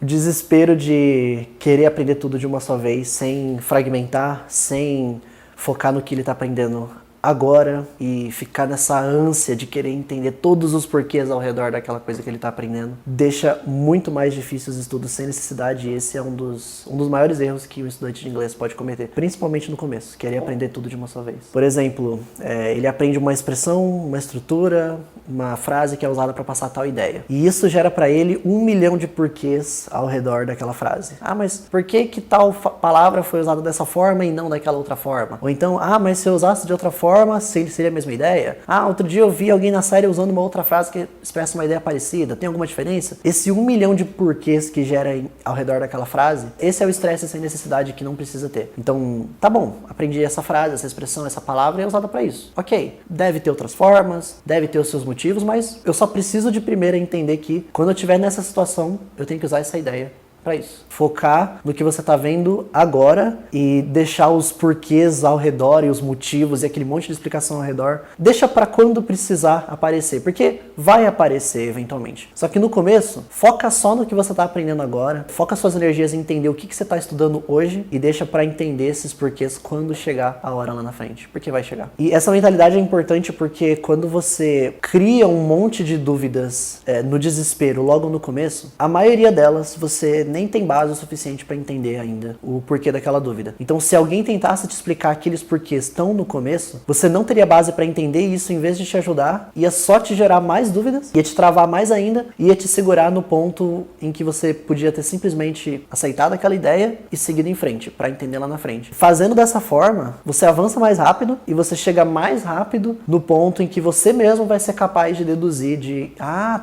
O desespero de querer aprender tudo de uma só vez, sem fragmentar, sem focar no que ele está aprendendo agora e ficar nessa ânsia de querer entender todos os porquês ao redor daquela coisa que ele está aprendendo, deixa muito mais difícil os estudos sem necessidade, e esse é um dos maiores erros que o estudante de inglês pode cometer, principalmente no começo, querer aprender tudo de uma só vez. Por exemplo, ele aprende uma expressão, uma estrutura, uma frase que é usada para passar tal ideia, e isso gera para ele 1 milhão de porquês ao redor daquela frase. Ah, mas por que tal palavra foi usada dessa forma e não daquela outra forma? Ou então, mas se eu usasse de outra forma, seria a mesma ideia? Outro dia eu vi alguém na série usando uma outra frase que expressa uma ideia parecida. Tem alguma diferença? Esse 1 milhão de porquês que gera ao redor daquela frase, esse é o estresse sem necessidade que não precisa ter. Então, tá bom, aprendi essa frase, essa expressão, essa palavra é usada para isso. Ok, deve ter outras formas, deve ter os seus motivos, mas eu só preciso de primeiro entender que quando eu estiver nessa situação, eu tenho que usar essa ideia para isso. Focar no que você tá vendo agora e deixar os porquês ao redor e os motivos e aquele monte de explicação ao redor, deixa para quando precisar aparecer, porque vai aparecer eventualmente. Só que no começo, foca só no que você tá aprendendo agora, foca suas energias em entender o que você tá estudando hoje e deixa para entender esses porquês quando chegar a hora lá na frente, porque vai chegar. E essa mentalidade é importante porque quando você cria um monte de dúvidas no desespero logo no começo, a maioria delas você nem tem base o suficiente para entender ainda o porquê daquela dúvida. Então, se alguém tentasse te explicar aqueles porquês tão no começo, você não teria base para entender isso. Em vez de te ajudar, ia só te gerar mais dúvidas, ia te travar mais ainda, ia te segurar no ponto em que você podia ter simplesmente aceitado aquela ideia e seguido em frente, para entender lá na frente. Fazendo dessa forma, você avança mais rápido e você chega mais rápido no ponto em que você mesmo vai ser capaz de deduzir de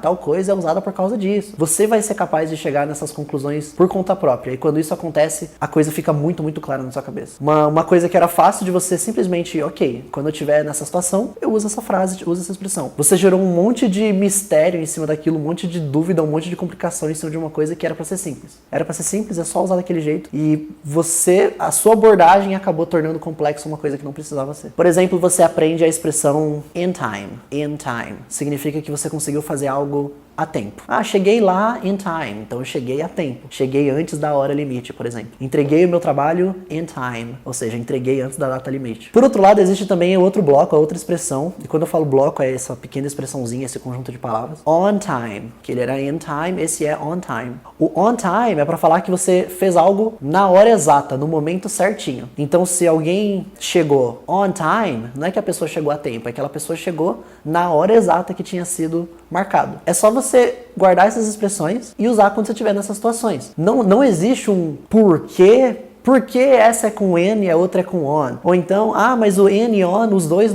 tal coisa é usada por causa disso. Você vai ser capaz de chegar nessas conclusões por conta própria. E quando isso acontece, a coisa fica muito, muito clara na sua cabeça. Uma coisa que era fácil de você simplesmente, ok, quando eu estiver nessa situação, eu uso essa frase, uso essa expressão. Você gerou um monte de mistério em cima daquilo, um monte de dúvida, um monte de complicação em cima de uma coisa que era pra ser simples. Era pra ser simples, é só usar daquele jeito. E a sua abordagem acabou tornando complexo uma coisa que não precisava ser. Por exemplo, você aprende a expressão in time. In time. Significa que você conseguiu fazer algo a tempo. Cheguei lá in time, então eu cheguei a tempo. Cheguei antes da hora limite, por exemplo. Entreguei o meu trabalho in time, ou seja, entreguei antes da data limite. Por outro lado, existe também outro bloco, a outra expressão, e quando eu falo bloco é essa pequena expressãozinha, esse conjunto de palavras. On time, que ele era in time, esse é on time. O on time é para falar que você fez algo na hora exata, no momento certinho. Então, se alguém chegou on time, não é que a pessoa chegou a tempo, é que aquela pessoa chegou na hora exata que tinha sido marcado. É só você guardar essas expressões e usar quando você estiver nessas situações. Não existe um porquê. Por que essa é com N e a outra é com on? Ou então, mas o N e on, os dois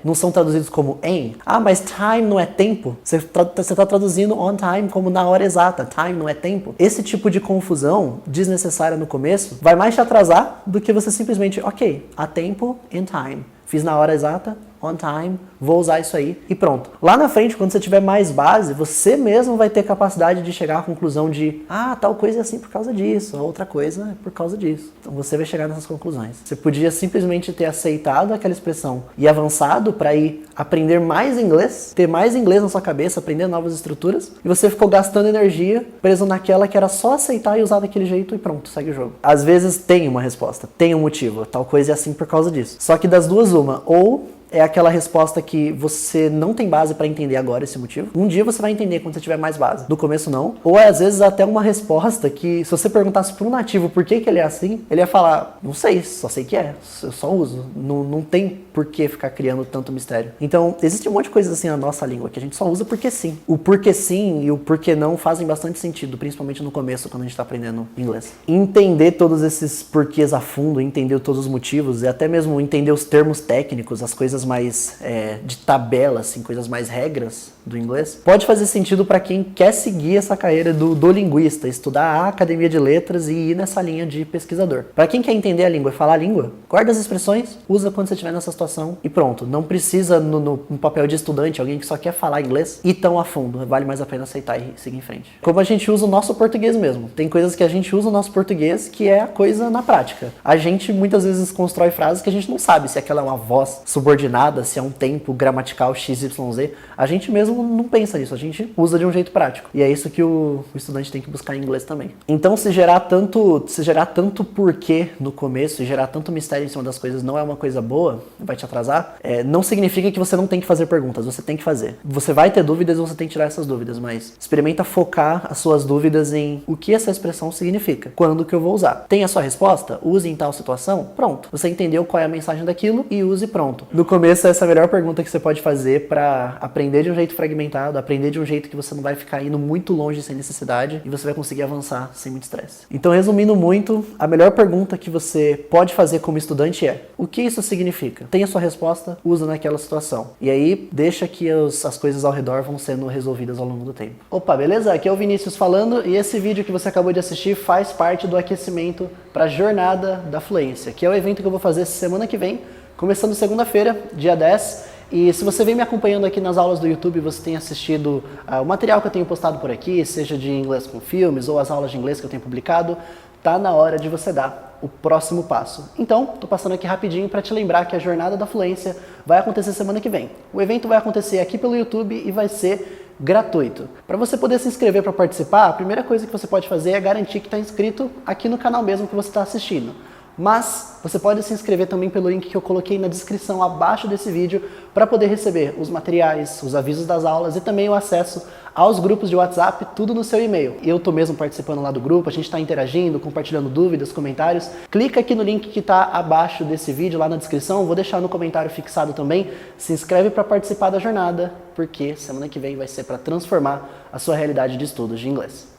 não são traduzidos como em. Mas time não é tempo. Você está traduzindo on time como na hora exata. Time não é tempo. Esse tipo de confusão desnecessária no começo vai mais te atrasar do que você simplesmente, ok, a tempo, in time. Fiz na hora exata, on time, vou usar isso aí e pronto. Lá na frente, quando você tiver mais base, você mesmo vai ter capacidade de chegar à conclusão de tal coisa é assim por causa disso, a outra coisa é por causa disso. Então você vai chegar nessas conclusões. Você podia simplesmente ter aceitado aquela expressão e avançado para ir aprender mais inglês, ter mais inglês na sua cabeça, aprender novas estruturas, e você ficou gastando energia preso naquela que era só aceitar e usar daquele jeito e pronto, segue o jogo. Às vezes tem uma resposta, tem um motivo, tal coisa é assim por causa disso. Só que das duas, uma, ou é aquela resposta que você não tem base para entender agora esse motivo. Um dia você vai entender quando você tiver mais base. No começo não. Ou às vezes até uma resposta que, se você perguntasse para um nativo por que ele é assim, ele ia falar, não sei, só sei que é, eu só uso. Não tem por que ficar criando tanto mistério. Então, existe um monte de coisas assim na nossa língua que a gente só usa porque sim. O porquê sim e o porquê não fazem bastante sentido, principalmente no começo, quando a gente está aprendendo inglês. Entender todos esses porquês a fundo, entender todos os motivos e até mesmo entender os termos técnicos, as coisas mais de tabela, assim, coisas mais regras do inglês, pode fazer sentido para quem quer seguir essa carreira do linguista, estudar a academia de letras e ir nessa linha de pesquisador. Para quem quer entender a língua e falar a língua, guarda as expressões, usa quando você estiver nessa situação e pronto. Não precisa no papel de estudante, alguém que só quer falar inglês, ir tão a fundo. Vale mais a pena aceitar e seguir em frente. Como a gente usa o nosso português mesmo. Tem coisas que a gente usa o nosso português que é a coisa na prática. A gente muitas vezes constrói frases que a gente não sabe se aquela é uma voz subordinada coordenada, se é um tempo gramatical XYZ, a gente mesmo não pensa nisso, a gente usa de um jeito prático. E é isso que o estudante tem que buscar em inglês também. Então, se gerar tanto porquê no começo e gerar tanto mistério em cima das coisas não é uma coisa boa, vai te atrasar, não significa que você não tem que fazer perguntas, você tem que fazer. Você vai ter dúvidas e você tem que tirar essas dúvidas, mas experimenta focar as suas dúvidas em o que essa expressão significa, quando que eu vou usar. Tem a sua resposta? Use em tal situação? Pronto. Você entendeu qual é a mensagem daquilo e use pronto. No começo, essa é a melhor pergunta que você pode fazer para aprender de um jeito fragmentado, aprender de um jeito que você não vai ficar indo muito longe sem necessidade e você vai conseguir avançar sem muito estresse. Então, resumindo muito, a melhor pergunta que você pode fazer como estudante é: o que isso significa? Tem a sua resposta, usa naquela situação. E aí, deixa que as coisas ao redor vão sendo resolvidas ao longo do tempo. Opa, beleza? Aqui é o Vinícius falando e esse vídeo que você acabou de assistir faz parte do aquecimento para a Jornada da Fluência, que é o evento que eu vou fazer semana que vem, começando segunda-feira, dia 10. E se você vem me acompanhando aqui nas aulas do YouTube, você tem assistido o material que eu tenho postado por aqui, seja de inglês com filmes ou as aulas de inglês que eu tenho publicado, tá na hora de você dar o próximo passo. Então, tô passando aqui rapidinho para te lembrar que a Jornada da Fluência vai acontecer semana que vem. O evento vai acontecer aqui pelo YouTube e vai ser gratuito. Para você poder se inscrever para participar, a primeira coisa que você pode fazer é garantir que está inscrito aqui no canal mesmo que você está assistindo. Mas você pode se inscrever também pelo link que eu coloquei na descrição abaixo desse vídeo para poder receber os materiais, os avisos das aulas e também o acesso aos grupos de WhatsApp, tudo no seu e-mail. Eu tô mesmo participando lá do grupo, a gente está interagindo, compartilhando dúvidas, comentários. Clica aqui no link que está abaixo desse vídeo, lá na descrição, vou deixar no comentário fixado também. Se inscreve para participar da jornada, porque semana que vem vai ser para transformar a sua realidade de estudos de inglês.